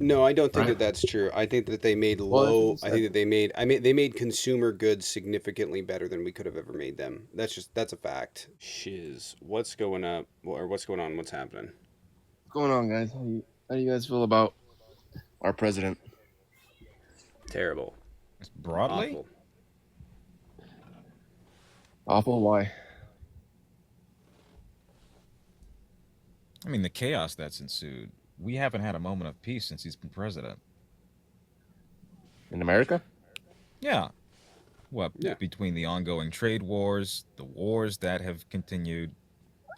No, I don't think right? that that's true. I think that they made Well, that's what you low. I think said. that they made consumer goods significantly better than we could have ever made them. That's a fact. Shiz, what's going up or what's going on? What's happening? What's going on, guys? How do you guys feel about our president? Terrible, Broadly? awful. Awful. Why? I mean, the chaos that's ensued. We haven't had a moment of peace since he's been president. In America? Yeah. What, Yeah, between the ongoing trade wars, the wars that have continued,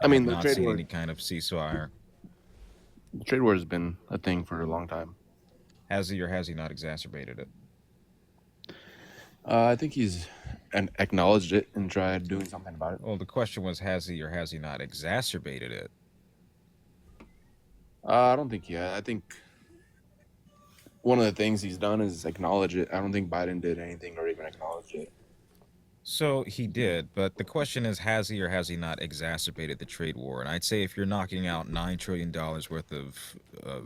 I and have mean, not seen any kind of ceasefire? the trade war has been a thing for a long time. Has he or has he not exacerbated it? I think he's acknowledged it and tried doing something about it. Well, the question was, has he or has he not exacerbated it? I don't think I think one of the things he's done is acknowledge it. I don't think Biden did anything or even acknowledged it. So he did, but the question is, has he or has he not exacerbated the trade war? And I'd say if you're knocking out $9 trillion worth of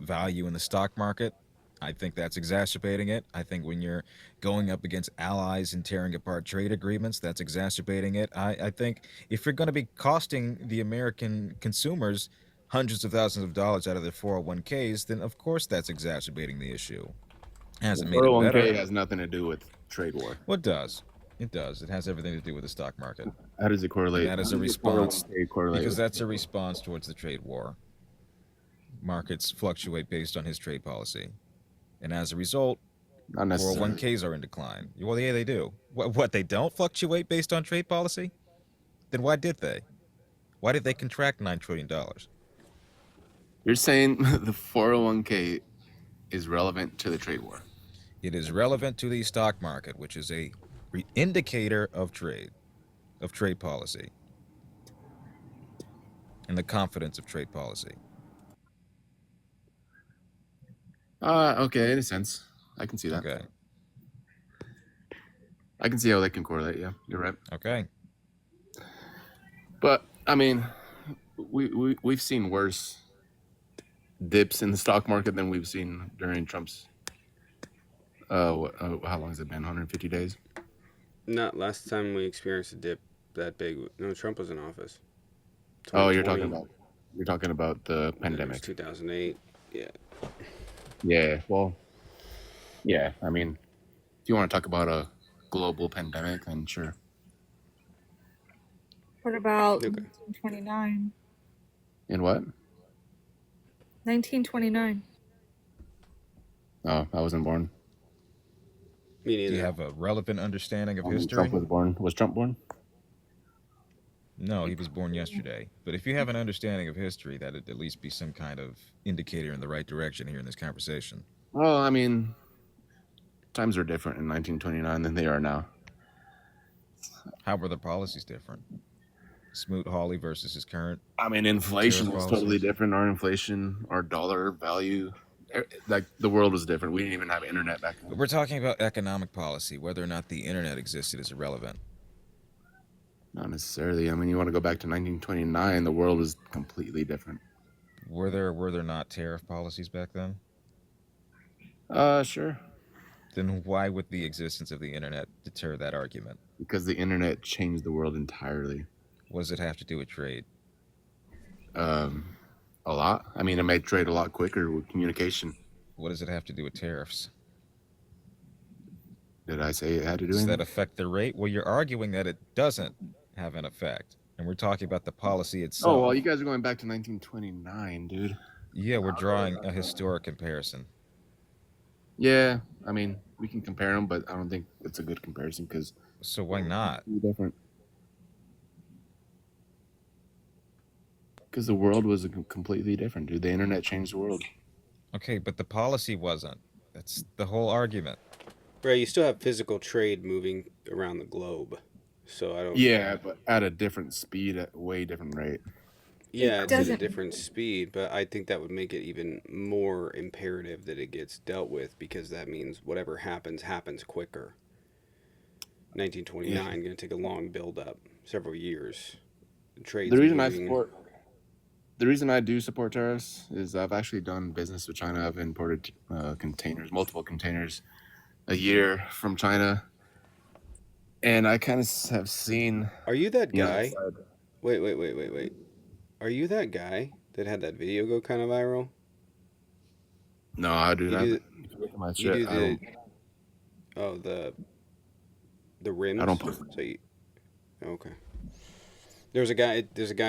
value in the stock market, I think that's exacerbating it. I think when you're going up against allies and tearing apart trade agreements, that's exacerbating it. I think if you're going to be costing the American consumers hundreds of thousands of dollars out of their 401ks, then of course that's exacerbating the issue. Well, Hasn't made it better. 401k has nothing to do with trade war. What does? It does. It has everything to do with the stock market. How does it And correlate? that How is a does the response, 401k correlate because with that's a trade war? response towards the trade war. Markets fluctuate based on his trade policy. And as a result, Not necessarily. 401ks are in decline. Well, yeah, they do. What, they don't fluctuate based on trade policy? Then why did they? Why did they contract $9 trillion? You're saying the 401k is relevant to the trade war. It is relevant to the stock market, which is a indicator of trade policy, and the confidence of trade policy. Okay, in a sense, I can see that. Okay. I can see how they can correlate. Yeah, you're right. Okay. But I mean, we've seen worse dips in the stock market than we've seen during Trump's. How long has it been? 150 days. not last time we experienced a dip that big. No, Trump was in office. Oh, 2020. you're talking about the Then it was pandemic. 2008. Yeah, Yeah. Well, yeah. I mean, if you want to talk about a global pandemic, then sure. What about okay. 1929? In what? 1929. Oh, I wasn't born. Me Do you neither. have a relevant understanding of I mean, history? Trump was born. Was Trump born? No, he was born yesterday. But if you have an understanding of history, that'd at least be some kind of indicator in the right direction here in this conversation. Well, I mean, times are different in 1929 than they are now. How were the policies different? Smoot-Hawley versus his current I mean, inflation tariff was totally policies? different. Our inflation, our dollar value, like the world was different. We didn't even have internet back But then. we're talking about economic policy. Whether or not the internet existed is irrelevant. Not necessarily. I mean, you want to go back to 1929, the world was completely different. Were there not tariff policies back then? Sure. Then why would the existence of the internet deter that argument? Because the internet changed the world entirely. What does it have to do with trade? Um, a lot. I mean, it made trade a lot quicker with communication. What does it have to do with tariffs? Did I say it had to do Does that anything? affect the rate? Well, you're arguing that it doesn't have an effect. And we're talking about the policy Oh, itself. well, you guys are going back to 1929, dude. Yeah, we're drawing a historic comparison. Yeah, I mean, we can compare them, but I don't think it's a good comparison because So why not? they're different. Because the world was completely different, dude. The internet changed the world. Okay, but the policy wasn't. That's the whole argument. Right, you still have physical trade moving around the globe. So I don't. Yeah, but at a different speed, at a way different rate. Yeah, It it's at a doesn't. different speed, but I think that would make it even more imperative that it gets dealt with because that means whatever happens quicker. Yeah. 1929 going to take a long build up, several years. The The trade's reason I moving. support the reason I do support tariffs is I've actually done business with China. I've imported multiple containers a year from China, and I kind of have seen Are you that the other guy? side. Wait. Are you that guy that had that video go kind of viral? No, I do You that. do If you look at my you shit, do the oh the I don't rims. post. So you okay. There's a guy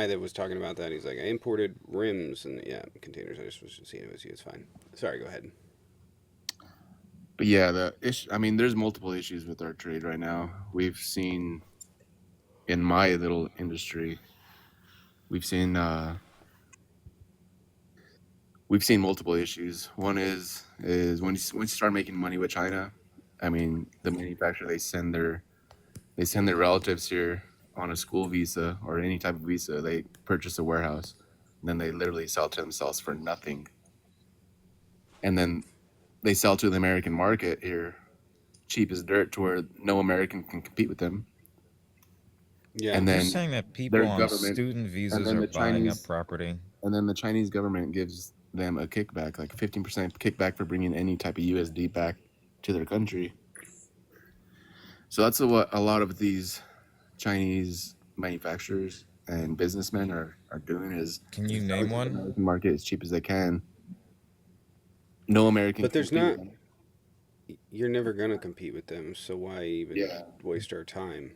that was talking about that. He's like, I imported rims and yeah, containers. I just was seeing it was you. It's fine. Sorry, go ahead. But yeah, the issue. I mean, there's multiple issues with our trade right now. We've seen in my little industry, we've seen multiple issues. One is when you start making money with China. I mean, the manufacturer they send their relatives here on a school visa or any type of visa. They purchase a warehouse, and then they literally sell to themselves for nothing, and then they sell to the American market here cheap as dirt to where no American can compete with them. Yeah. And You're then saying that people their on government, student and visas then are the buying up Chinese, property? and then the Chinese government gives them a kickback, like a 15% kickback for bringing any type of USD back to their country. So that's what a lot of these Chinese manufacturers and businessmen are doing is Can you selling name to the one? American market as cheap as they can. No American But can there's compete with not. them. You're never gonna compete with them. So why even Yeah. waste our time?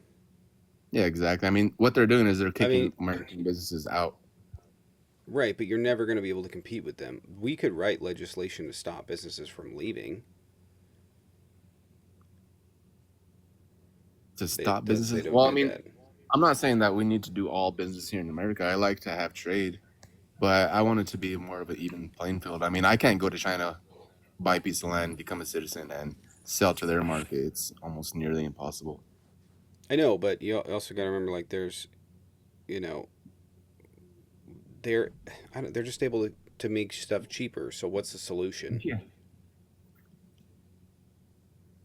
Yeah, exactly. I mean, what they're doing is they're I mean, kicking American businesses out. right, but you're never gonna be able to compete with them. We could write legislation to stop businesses from leaving. To They stop they businesses. don't Well, I do mean, that. I'm not saying that we need to do all business here in America. I like to have trade, but I want it to be more of an even playing field. I mean, I can't go to China, buy a piece of land, become a citizen, and sell to their market. It's almost nearly impossible. I know, but you also got to remember, like, there's, you know, they're, they're just able to make stuff cheaper. So what's the solution? Yeah.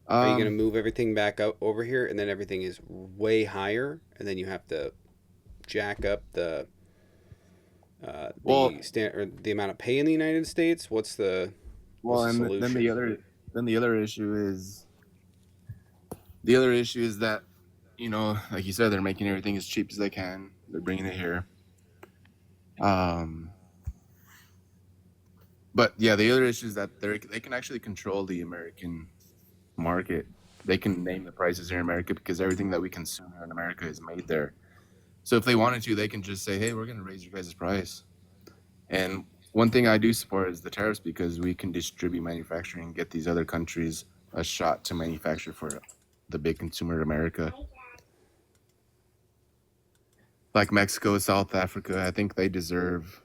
Are you gonna Um. move everything back up over here, and then everything is way higher, and then you have to jack up Well. the or the amount of pay in the United States? What's Well, the and solution? then the other issue is that like you said, they're making everything as cheap as they can. They're bringing it here. Um. But yeah, the other issue is that they can actually control the American market. They can name the prices here in America because everything that we consume here in America is made there. So if they wanted to, they can just say, "Hey, we're going to raise your guys' price." And one thing I do support is the tariffs because we can distribute manufacturing and get these other countries a shot to manufacture for the big consumer America. Like Mexico, South Africa, I think they deserve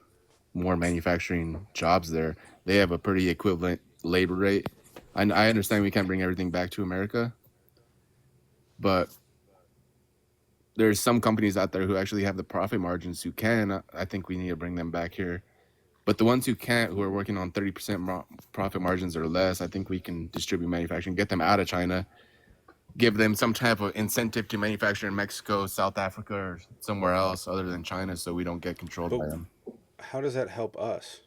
more manufacturing jobs there. They have a pretty equivalent labor rate. I understand we can't bring everything back to America, but there's some companies out there who actually have the profit margins who can. I think we need to bring them back here. But the ones who can't, who are working on 30% profit margins or less, I think we can distribute manufacturing, get them out of China, give them some type of incentive to manufacture in Mexico, South Africa, or somewhere else other than China so we don't get controlled But by them. how does that help us?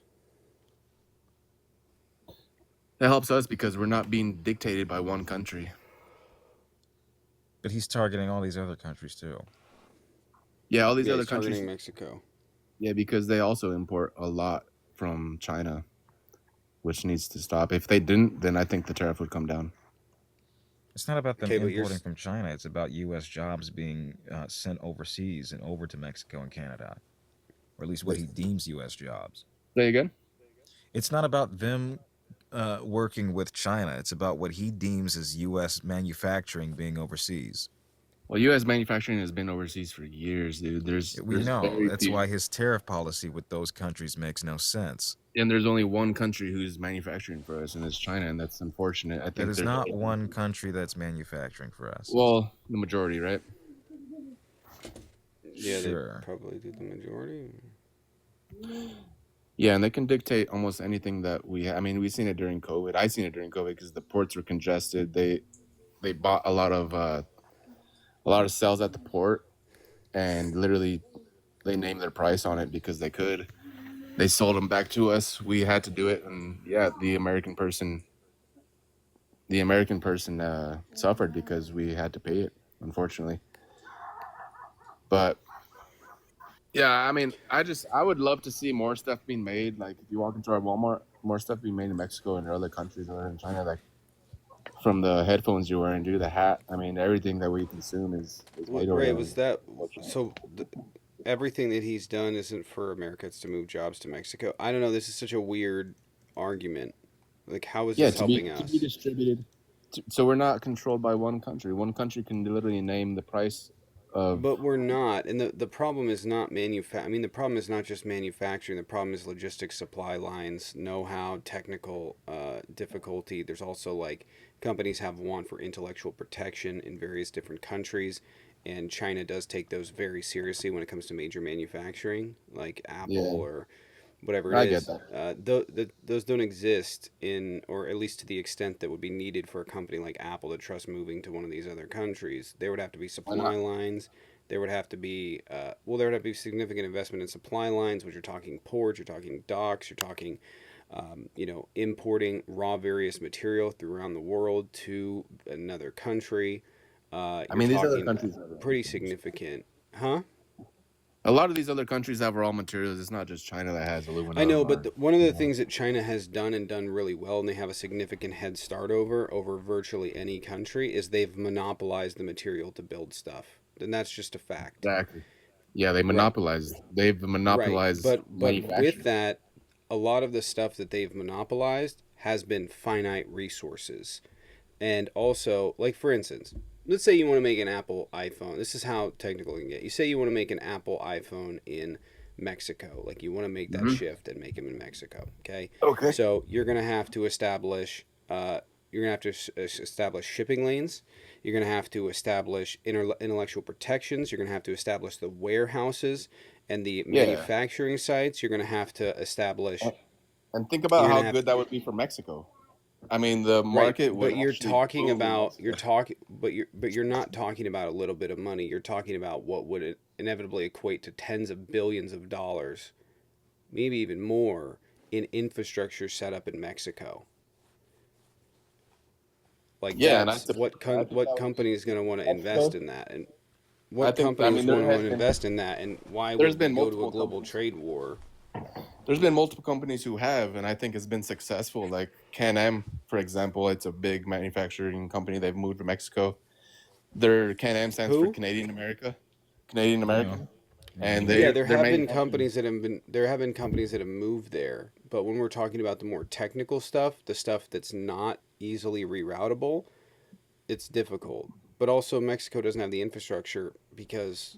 That helps us because we're not being dictated by one country. But he's targeting all these other countries too. Yeah, all these Yeah, other he's countries. targeting Mexico. Yeah, because they also import a lot from China, which needs to stop. If they didn't, then I think the tariff would come down. It's not about them Okay, but importing from China. It's about U.S. jobs being sent overseas and over to Mexico and Canada, or at least what he deems U.S. jobs. Say again? It's not about them working with China. It's about what he deems as U.S. manufacturing being overseas. Well, U.S. manufacturing has been overseas for years, dude. We There's know. very That's few, why his tariff policy with those countries makes no sense. and there's only one country who's manufacturing for us, and it's China, and that's unfortunate. I That think is there's not one country that's manufacturing for us. well, the majority, right? Yeah, Sure. they probably do the majority. Yeah, and they can dictate almost anything that we. I mean, we've seen it during COVID. I seen it during COVID because the ports were congested. They bought a lot of cells at the port, and literally they named their price on it because they could. They sold them back to us. We had to do it, and yeah, the American person suffered because we had to pay it, unfortunately. But yeah, I mean, I would love to see more stuff being made. Like if you walk into our Walmart, more stuff being made in Mexico and other countries or in China. Like from the headphones you're wearing to the hat. I mean, everything that we consume is made over Ray, there. was that Unfortunately. so? Everything that he's done isn't for America; it's to move jobs to Mexico. I don't know. This is such a weird argument. Like, how is Yeah, this to be helping to be us? distributed. So we're not controlled by one country. One country can literally name the price of. But we're not, and the problem is not I mean, the problem is not just manufacturing. The problem is logistics, supply lines, know-how, technical difficulty. There's also like companies have one for intellectual protection in various different countries, and China does take those very seriously when it comes to major manufacturing, like Apple Yeah, or whatever it I get is. that. Those don't exist in, or at least to the extent that would be needed for a company like Apple to trust moving to one of these other countries. There would have to be Why supply not? lines. There would have to be, there would have to be significant investment in supply lines, which you're talking ports, you're talking docks, you're talking, importing raw various material through around the world to another country. I You're mean, these other talking countries have pretty significant, huh? a lot of these other countries have raw materials. It's not just China that has I aluminum know, but or. one of the Yeah. things that China has done and done really well, and they have a significant head start over virtually any country, is they've monopolized the material to build stuff, and that's just a fact. Exactly. Yeah, they Right, monopolize. They've right. monopolized But with manufacturing. that, a lot of the stuff that they've monopolized has been finite resources. And also, like for instance, let's say you want to make an Apple iPhone. This is how technical you can get. You say you want to make an Apple iPhone in Mexico. Like you want to make that Hmm. shift and make them in Mexico. Okay, Okay. so you're gonna have to establish. You're gonna have to establish shipping lanes. You're gonna have to establish intellectual protections. You're gonna have to establish the warehouses and the Yeah, manufacturing sites. You're gonna have to and, establish. and think about You're how gonna have good that would be for Mexico. I mean, the Right, market would but you're actually talking boom in about Mexico. you're not talking about a little bit of money. You're talking about what would it inevitably equate to tens of billions of dollars, maybe even more, in infrastructure set up in Mexico. Like Yeah, and that's I think what that would company be is going to want to invest Mexico. in that, and I what think. I company mean, would want to invest in that, and why there's would we been go to a multiple global companies. trade war? There's been multiple companies who have, and I think it's been successful. Like Can-Am, for example, it's a big manufacturing company. They've moved to Mexico. Their Can-Am stands for Who? Canadian America, Canadian I know. American, Yeah, I and know them. Yeah, they're manufacturing. there have been companies that have moved there, but when we're talking about the more technical stuff, the stuff that's not easily reroutable, it's difficult. But also Mexico doesn't have the infrastructure because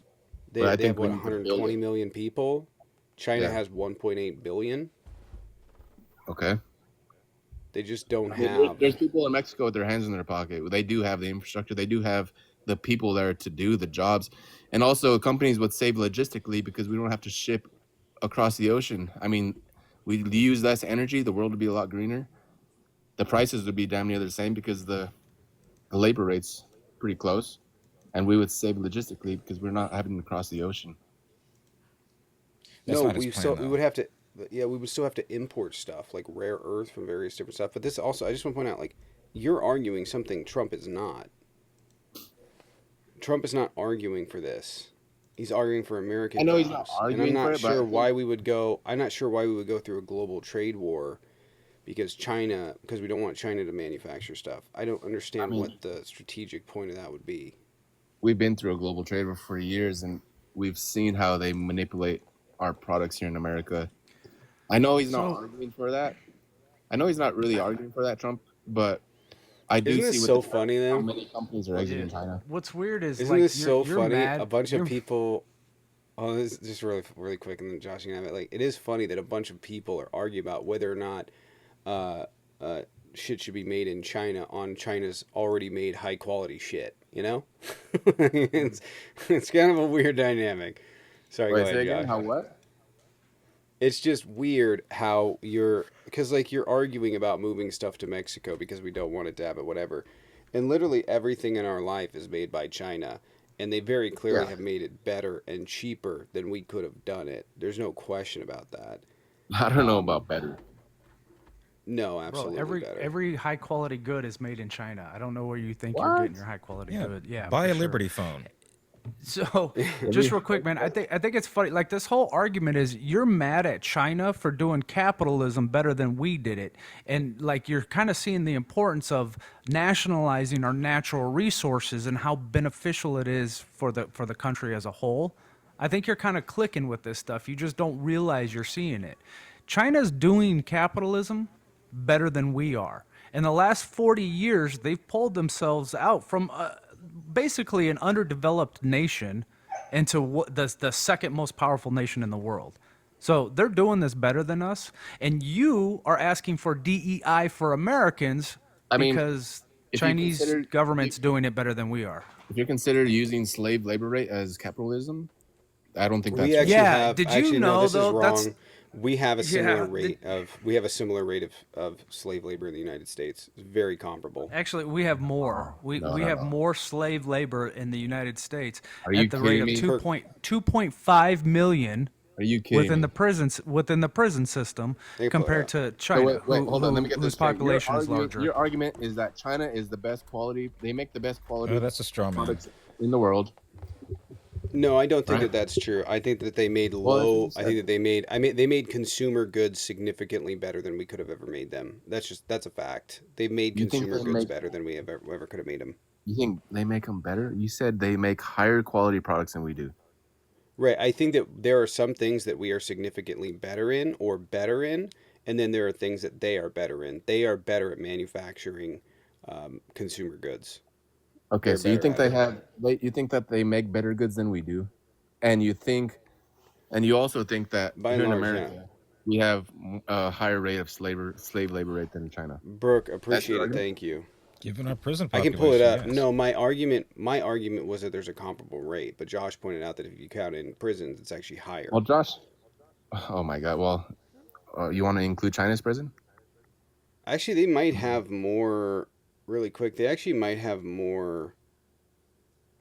But I they have think we what need to build 120 it. million people. China Yeah. has 1.8 billion. Okay. They just don't I mean, there's have. people in Mexico with their hands in their pocket. They do have the infrastructure. They do have the people there to do the jobs, and also companies would save logistically because we don't have to ship across the ocean. I mean, we use less energy. The world would be a lot greener. The prices would be damn near the same because the labor rates pretty close, and we would save logistically because we're not having to cross the ocean. That's No, not his plan, we though. would have to. Yeah, we would still have to import stuff like rare earth from various different stuff. But this also, I just want to point out, like, you're arguing something Trump is not. Trump is not arguing for this. He's arguing for I American know he's not jobs, and I'm arguing for not it, but sure I think why we would go. I'm not sure why we would go through a global trade war because we don't want China to manufacture stuff. I don't I understand mean what the strategic point of that would be. we've been through a global trade war for years, and we've seen how they manipulate our products here in America. I know he's not So, arguing for that. I know he's not really arguing for that, Trump, but I do Isn't see this with the so tariffs funny how though? many companies are yeah, exiting China. what's weird is Isn't like this so you're funny? A mad. bunch of You're people. Oh, this is just really quick, and then Josh can have it. Like, it is funny that a bunch of people are arguing about whether or not uh, uh, shit should be made in China on China's already made high quality shit. You know, it's kind of a weird dynamic. Sorry, go Wait, ahead, say again? Josh. How what? It's just weird how because like you're arguing about moving stuff to Mexico because we don't want it to have it, whatever. And literally everything in our life is made by China, and they very clearly Yeah. have made it better and cheaper than we could have done it. There's no question about that. I don't know about better. No, Bro, absolutely every better. every high quality good is made in China. I don't know where you think you're What? getting your high quality Yeah, good. Yeah, buy for a sure. Liberty phone. So, just Every real quick, man, I think it's funny. Like this whole argument is you're mad at China for doing capitalism better than we did it, and like you're kind of seeing the importance of nationalizing our natural resources and how beneficial it is for the country as a whole. I think you're kind of clicking with this stuff. You just don't realize you're seeing it. China's doing capitalism better than we are. In the last 40 years, they've pulled themselves out from basically an underdeveloped nation into the second most powerful nation in the world. So they're doing this better than us, and you are asking for DEI for Americans I mean, because if you Chinese consider government's doing it better than we are. if you consider using slave labor rate as capitalism, I don't think We that's right. actually Yeah, have did you actually no, know this is though? That's wrong. We have a similar yeah. rate of we have a similar rate of slave labor in the United States. It's very comparable. Actually, we have more. We No, we no, have no. more slave labor in the United States Are you at the rate kidding of me? Per 2.5 million Are you kidding me? within the prison system They pull it compared up. to So China, wait, hold on. Let me get whose this straight. population is larger. Your argument is that China is the best quality. They make the best Oh, quality that's a straw man. products in the world, No, I don't think right? that that's true. I think that they made Well, that's what you low. I think said. that they made consumer goods significantly better than we could have ever made them. That's a fact. They made You think consumer they goods make? better than we ever could have made them. You think they make them better? You said they make higher quality products than we do. Right. I think that there are some things that we are significantly better in or better in, and then there are things that they are better in. They are better at manufacturing consumer goods. Okay, They're so you better think at they it. have? You think that they make better goods than we do, and you also think that By and here in large, yeah. America we have a higher rate of slave labor rate than in China. Brooke, That's your appreciate it. argument. Thank you. Given our prison I can pull it population, up. yes. No, my argument was that there's a comparable rate, but Josh pointed out that if you count in prisons, it's actually higher. Well, Josh. Oh my God. Well, you want to include China's prison? Actually, they might have more. Really quick, they actually might have more,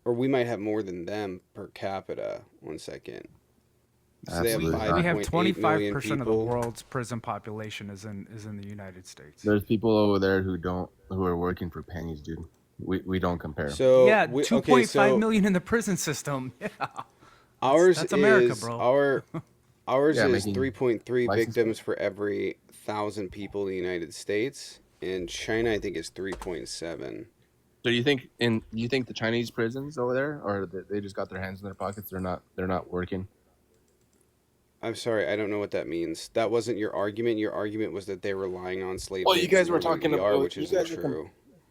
or we might have more than them per capita. One second. So they have Absolutely We not. have 5.8 million 25% of the people. world's prison population is in the United States. There's people over there who are working for pennies, dude. We don't compare. So Yeah, we okay. 2.5 So million in the prison system. Yeah, ours that's America, is bro. ours Yeah, is making 3.3 license victims for every 1,000 people in the United States, and China I think is 3.7. So you think the Chinese prisons over there, or they just got their hands in their pockets? They're not working. I'm sorry, I don't know what that means. That wasn't your argument. Your argument was that they're relying on slave Well, you labor guys were more than talking we are, about which you isn't guys are true.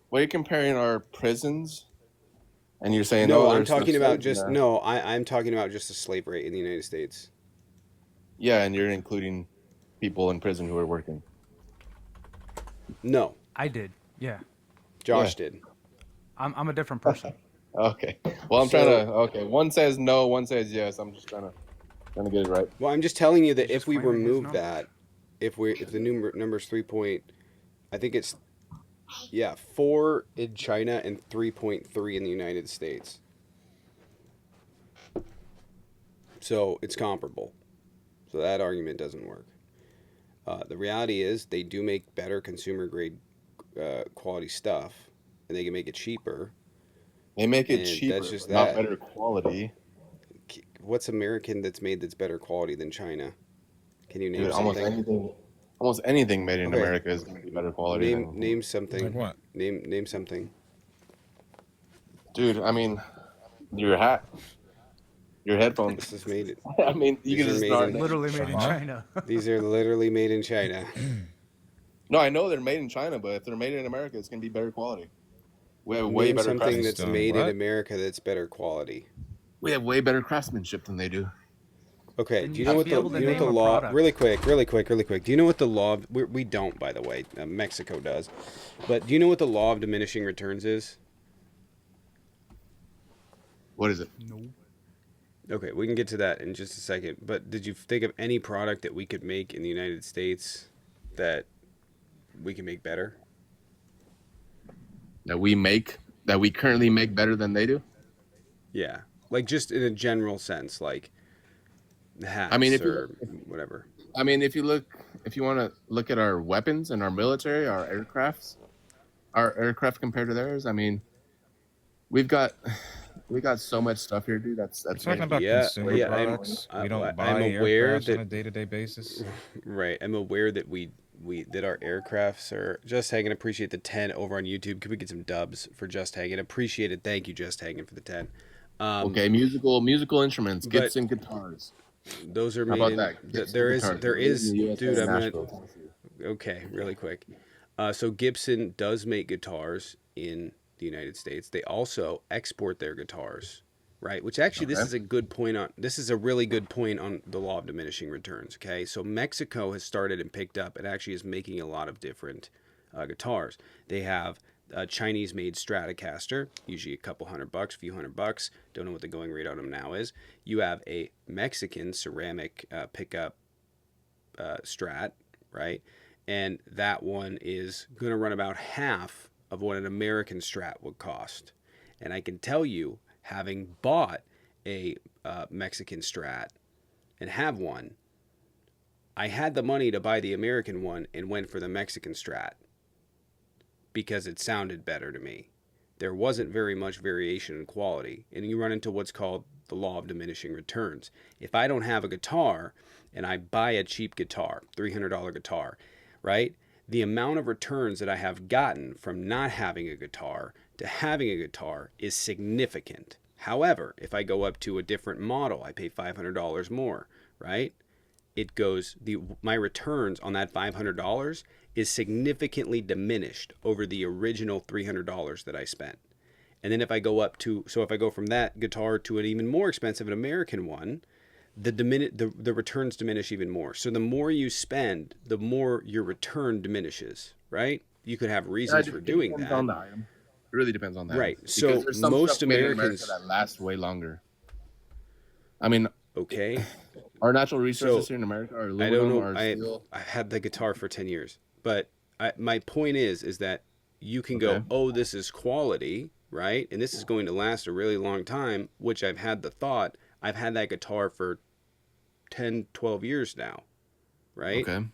well, you're comparing our prisons, and you're saying, No, oh, I'm there's no talking about slaves in just there. no. I'm talking about just the slave rate in the United States. Yeah, and you're including people in prison who are working. No, I did. Yeah, Yeah. Josh did. I'm a different person. Okay. Well, I'm trying So, to. Okay, one says no, one says yes. I'm just trying to get it right. well, I'm just telling you He's that just if we claiming his remove numbers. that, if the number's 3 point, I think it's 4 in China and 3.3 in the United States. So it's comparable. So that argument doesn't work. The reality is they do make better consumer grade quality stuff, and they can make it cheaper. They make it And cheaper, that's just but not that. better quality. What's American that's made that's better quality than China? Can you name Dude, something? almost anything made in Okay, America is going to be better quality name than. something. Like what? Name something. Dude, I mean, your hat, your headphones. This is made. I mean, you These can are just made start. in. Literally made in China? China. These are literally made in China. No, I know they're made in China, but if they're made in America, it's going to be better quality. We have way Name better something Based that's craftsmanship. on made in what? America that's better quality. We have way better craftsmanship than they do. Okay, Then do you you know should what be the able to do you know what name the a law? product. Really quick. Do you know what the law? We don't, by the way. Mexico does, but do you know what the law of diminishing returns is? What is it? No. Okay, we can get to that in just a second. But did you think of any product that we could make in the United States that we can make better? That we currently make better than they do? Yeah, like just in a general sense, like I mean, hats or whatever. I mean, if you want to look at our weapons and our military, our aircraft compared to theirs, I mean, we've got we got so much stuff here, dude. We're That's talking way about Yeah, consumer way yeah, better. products. We don't I'm buy aware aircrafts on that a day-to-day basis. right. I'm aware that we that our aircrafts are just hanging. Appreciate the 10 over on YouTube. Could we get some dubs for just hanging? Appreciate it. Thank you, just hanging for the 10. Um, Okay, musical instruments, but Gibson guitars. those are How made about in. that? Gibson There guitars. there They're made in is, the USA dude. in I'm gonna Nashville, Tennessee. okay, really quick. So Gibson does make guitars in the United States. They also export their guitars, right? Which actually, this Okay. is a good point on. This is a really good point on the law of diminishing returns. Okay, so Mexico has started and picked up, and actually is making a lot of different guitars. They have a Chinese-made Stratocaster, usually a couple $100, a few $100. Don't know what the going rate on them now is. You have a Mexican ceramic pickup Strat, right? And that one is going to run about half of what an American Strat would cost. And I can tell you, having bought a Mexican Strat and have one, I had the money to buy the American one and went for the Mexican Strat because it sounded better to me. There wasn't very much variation in quality, and you run into what's called the law of diminishing returns. If I don't have a guitar and I buy a cheap guitar, $300 guitar, right? The amount of returns that I have gotten from not having a guitar to having a guitar is significant. However, if I go up to a different model, I pay $500 more, right? It goes the my returns on that $500 is significantly diminished over the original $300 that I spent. And then if I go up to so if I go from that guitar to an even more expensive an American one, the returns diminish even more. So the more you spend, the more your return diminishes, right? You could have Yeah, reasons for it doing depends that. on the item. It really depends on the item Right. because So there's some stuff most made in America Americans, that lasts way longer. I mean, okay. our natural resources So here in America are I don't aluminum, know. are steel. I had the guitar for 10 years, but my point is that you can Okay. go, oh, this is quality, right? And this is going to last a really long time, which I've had the thought. I've had that guitar for 10, 12 years now, right? Okay.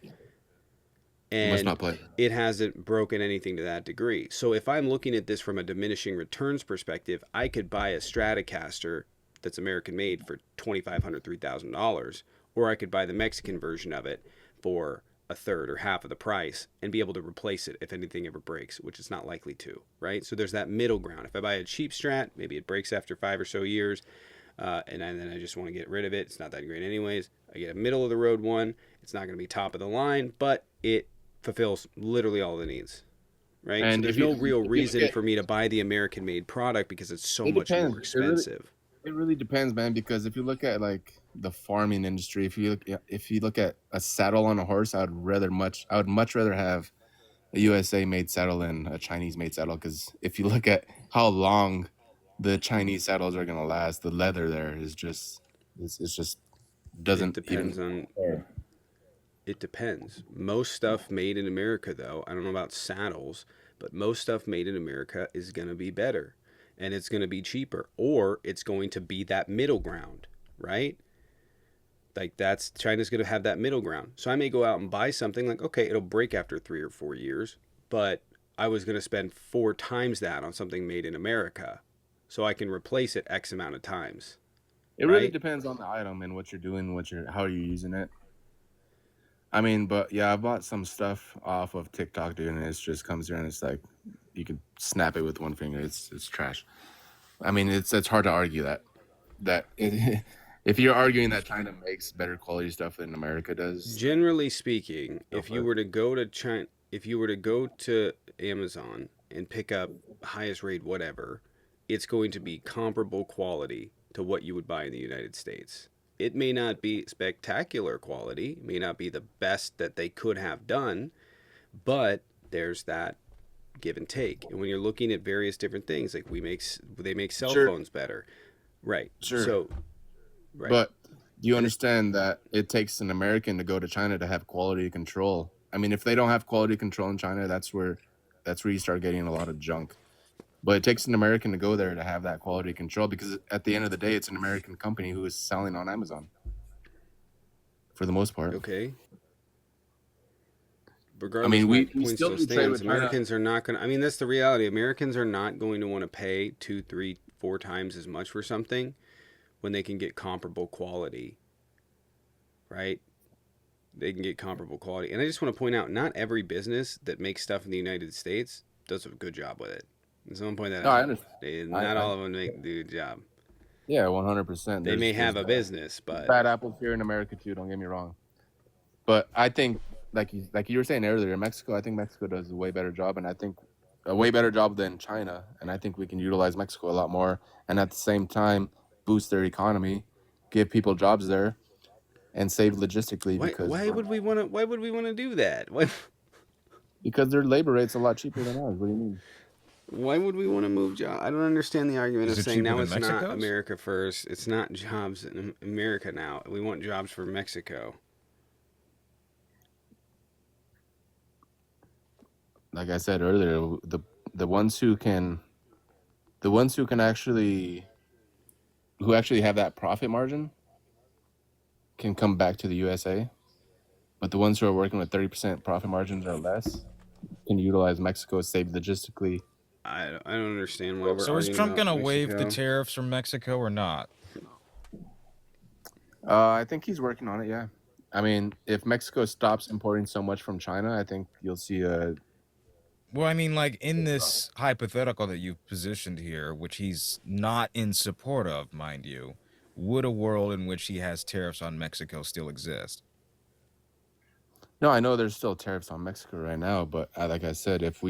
You must And not play. it hasn't broken anything to that degree. So if I'm looking at this from a diminishing returns perspective, I could buy a Stratocaster that's American made for $2,500, $3,000, or I could buy the Mexican version of it for a third or half of the price and be able to replace it if anything ever breaks, which it's not likely to, right? So there's that middle ground. If I buy a cheap Strat, maybe it breaks after 5 or so years, then I just want to get rid of it. It's not that great anyways. I get a middle of the road one. It's not going to be top of the line, but it fulfills literally all the needs, right? So And there's no real if you look reason at, for me to buy the American made product because it's so it much more depends. expensive. It really depends, man. Because if you look at like the farming industry, if you look at a saddle on a horse, I would much rather have a USA made saddle than a Chinese made saddle. Because if you look at how long the Chinese saddles are gonna last, the leather there is just it's just It doesn't even depends on compare. it depends. Most stuff made in America though, I don't know about saddles, but most stuff made in America is going to be better and it's going to be cheaper or it's going to be that middle ground, right? Like that's China's going to have that middle ground. So I may go out and buy something like okay, it'll break after 3 or 4 years, but I was going to spend 4 times that on something made in America. So I can replace it X amount of times, It really right? depends on the item and what you're doing, how you're using it. I mean, but yeah, I bought some stuff off of TikTok, dude, and it just comes here and it's like you can snap it with one finger. It's trash. I mean, it's hard to argue if you're arguing that China makes better quality stuff than America does, Generally speaking, go if for you it. were to go to China, if you were to go to Amazon and pick up highest rate whatever, it's going to be comparable quality to what you would buy in the United States. It may not be spectacular quality, it may not be the best that they could have done, but there's that give and take. And when you're looking at various different things, like they make cell Sure, phones better, right? sure. So, right, But do you and understand that it takes an American to go to China to have quality control? I mean, if they don't have quality control in China, that's where you start getting a lot of junk. But it takes an American to go there to have that quality control because at the end of the day, it's an American company who is selling on Amazon for the most part. okay. I regardless, mean, my we point still still do trade stands. with China. Americans are not going to, I mean, that's the reality. Americans are not going to want to pay 2, 3, 4 times as much for something when they can get comparable quality, right? They can get comparable quality. And I just want to point out, not every business that makes stuff in the United States does a good job with it. And someone point that No, I out. understand. Not all of them do a good job. Yeah, 100%. They may There's have a business, but bad apples here in America too. Don't get me wrong. But I think, like you were saying earlier, Mexico. I think Mexico does a way better job, and I think a way better job than China. And I think we can utilize Mexico a lot more, and at the same time boost their economy, give people jobs there, and save logistically why would we want to do that? because their labor rate's a lot cheaper than ours. What do you mean? Why would we want to move jobs? I don't understand the argument Is of it saying cheaper now than it's not Mexico's? America first. It's not jobs in America now. We want jobs for Mexico. Like I said earlier, the ones who can actually have that profit margin can come back to the USA. But the ones who are working with 30% profit margins or less can utilize Mexico, save logistically. I don't understand why we're So is arguing Trump about going to waive the Mexico. tariffs from Mexico or not? I think he's working on it. Yeah, I mean, if Mexico stops importing so much from China, I think you'll see a. Well, I mean, like in this hypothetical that you've positioned here, which he's not in support of, mind you, would a world in which he has tariffs on Mexico still exist? No, I know there's still tariffs on Mexico right now, but like I said, if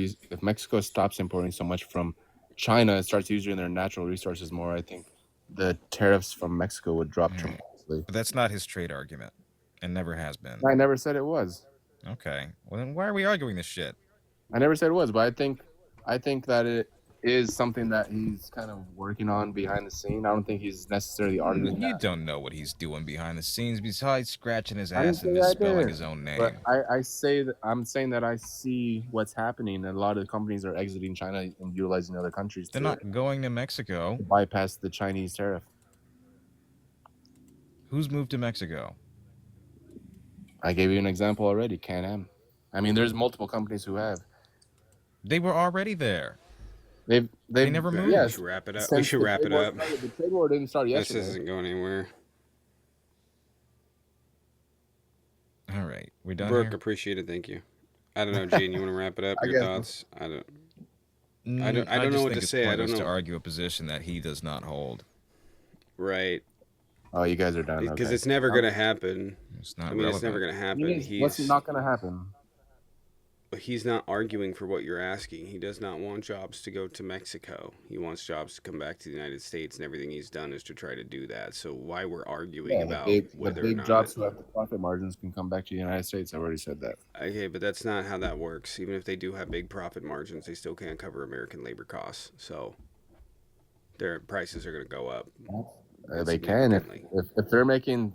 Mexico stops importing so much from China and starts using their natural resources more, I think the tariffs from Mexico would drop tremendously. But that's not his trade argument, and never has been. I never said it was. Okay, well then why are we arguing this shit? I never said it was, but I think that it is something that he's kind of working on behind the scene. I don't think he's necessarily arguing You that. don't know what he's doing behind the scenes besides scratching his I didn't ass and say I misspelling did, his own name. but I'm saying that I see what's happening, and a lot of the companies are exiting China and utilizing other countries They're to not going to Mexico. bypass the Chinese tariff. Who's moved to Mexico? I gave you an example already, Can-Am. I mean, there's multiple companies who have. They were already there. They've never moved. We Yes, should wrap it up. since We should the wrap trade it war up. started. The trade war didn't start This yesterday. isn't going anywhere. All right, we done Brooke, here? appreciate it. Thank you. I don't know, Gene. You want to wrap it up? I Your guess so. thoughts? I don't I don't know just what think to it's say. I don't pointless to know. argue a position that he does not hold. Right. Oh, you guys are done. Because Okay. it's never going to happen. It's not I mean, it's never relevant. going to happen. What's not going to happen? He's not arguing for what you're asking. He does not want jobs to go to Mexico. He wants jobs to come back to the United States, and everything he's done is to try to do that. So why we're arguing Yeah, about the whether or big not jobs who have the profit margins can come back to the United States. I already said that. Okay, but that's not how that works. Even if they do have big profit margins, they still can't cover American labor costs. So their prices are going to go up. They can significantly. if they're making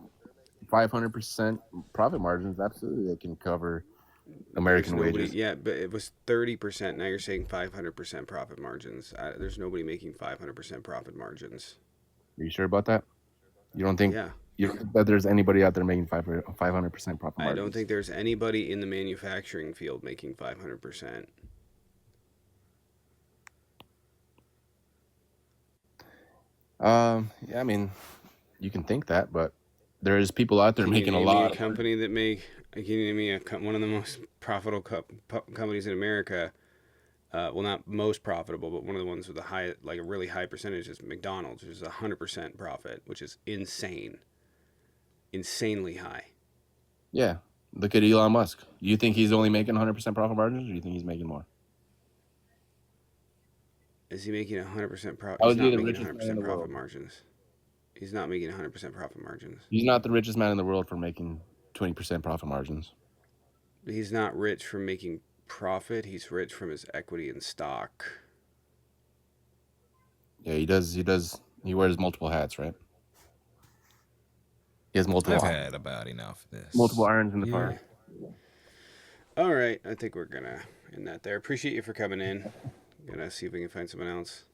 500% profit margins. Absolutely, they can cover American There's nobody, wages. yeah, but it was 30%. Now you're saying 500% profit margins. There's nobody making 500% profit margins. Are you sure about that? You don't think? Yeah. You don't think that there's anybody out there making 500% profit margins? I don't think there's anybody in the manufacturing field making 500%. Yeah, I mean, you can think that, but there's people out there Can you making a name me lot. a company that make? Can you name me one of the most profitable companies in America? Well, not most profitable, but one of the ones with a really high percentage is McDonald's, which is 100% profit, which is insane, insanely high. Yeah, look at Elon Musk. Do you think he's only making 100% profit margins, or do you think he's making more? Is he making 100% profit? How He's is he not the making richest man in 100% the profit world? margins. He's not making 100% profit margins. He's not the richest man in the world for making 20% profit margins. He's not rich from making profit. He's rich from his equity in stock. Yeah, he does. He wears multiple hats, right? He has multiple I've had about enough of this. multiple irons in the fire. All right, I think we're gonna end that there. Appreciate you for coming in. Gonna see if we can find someone else.